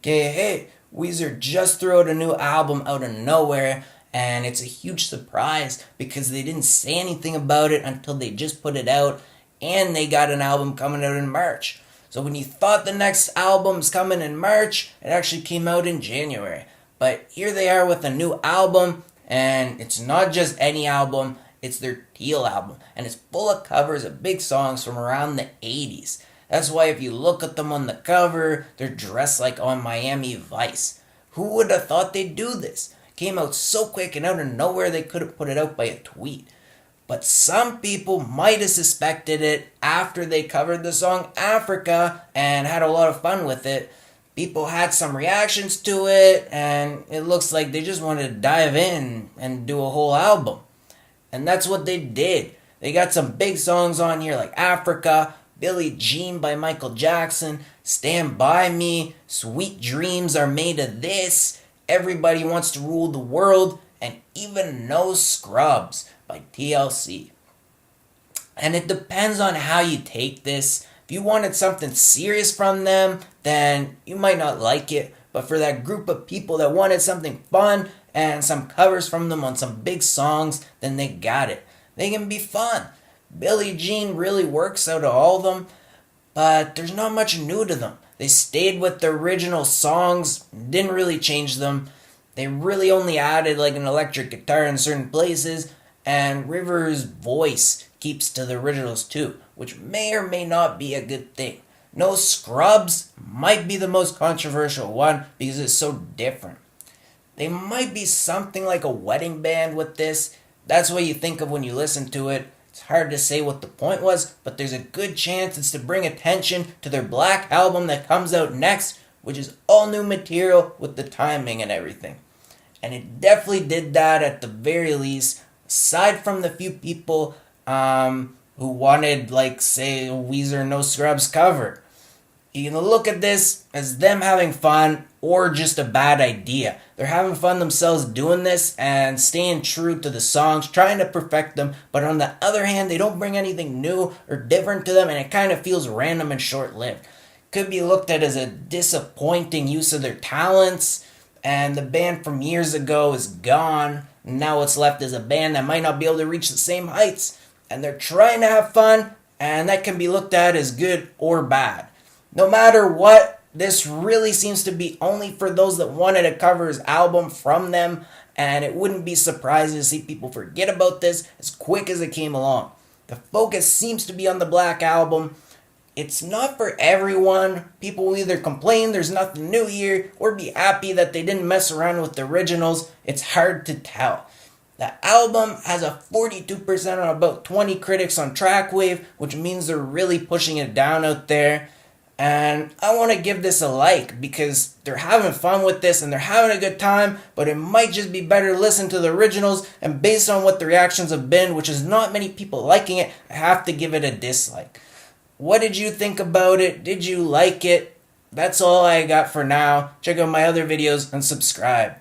Okay, hey, Weezer just threw out a new album out of nowhere, and it's a huge surprise because they didn't say anything about it until they just put it out, and they got an album coming out in March. So when you thought the next album's coming in March, it actually came out in January. But here they are with a new album, and it's not just any album, it's their Teal album, and it's full of covers of big songs from around the 80s. That's why if you look at them on the cover, they're dressed like on Miami Vice. Who would have thought they'd do this? Came out so quick and out of nowhere they could have put it out by a tweet. But some people might have suspected it after they covered the song Africa and had a lot of fun with it. People had some reactions to it, and it looks like they just wanted to dive in and do a whole album. And that's what they did. They got some big songs on here like Africa, Billie Jean by Michael Jackson, Stand By Me, Sweet Dreams Are Made of This, Everybody Wants to Rule the World, and even No Scrubs by TLC. And it depends on how you take this. If you wanted something serious from them, then you might not like it. But for that group of people that wanted something fun and some covers from them on some big songs, then they got it. They can be fun. Billie Jean really works out of all of them, but there's not much new to them. They stayed with the original songs, didn't really change them. They really only added like an electric guitar in certain places, and River's voice keeps to the originals too, which may or may not be a good thing. No Scrubs might be the most controversial one because it's so different. They might be something like a wedding band with this. That's what you think of when you listen to it. It's hard to say what the point was, but there's a good chance it's to bring attention to their Black album that comes out next, which is all new material with the timing and everything. And it definitely did that at the very least, aside from the few people who wanted, like, say, a Weezer No Scrubs cover. You can look at this as them having fun or just a bad idea. They're having fun themselves doing this and staying true to the songs, trying to perfect them, but on the other hand, they don't bring anything new or different to them, and it kind of feels random and short-lived. Could be looked at as a disappointing use of their talents, and the band from years ago is gone. Now what's left is a band that might not be able to reach the same heights, and they're trying to have fun, and that can be looked at as good or bad. No matter what, this really seems to be only for those that wanted to cover his album from them, and it wouldn't be surprising to see people forget about this as quick as it came along. The focus seems to be on the Black album. It's not for everyone. People will either complain there's nothing new here or be happy that they didn't mess around with the originals. It's hard to tell. The album has a 42% on about 20 critics on Trackwave, which means they're really pushing it down out there. And I want to give this a like because they're having fun with this and they're having a good time, but it might just be better to listen to the originals, and based on what the reactions have been, which is not many people liking it, I have to give it a dislike. What did you think about it? Did you like it? That's all I got for now. Check out my other videos and subscribe.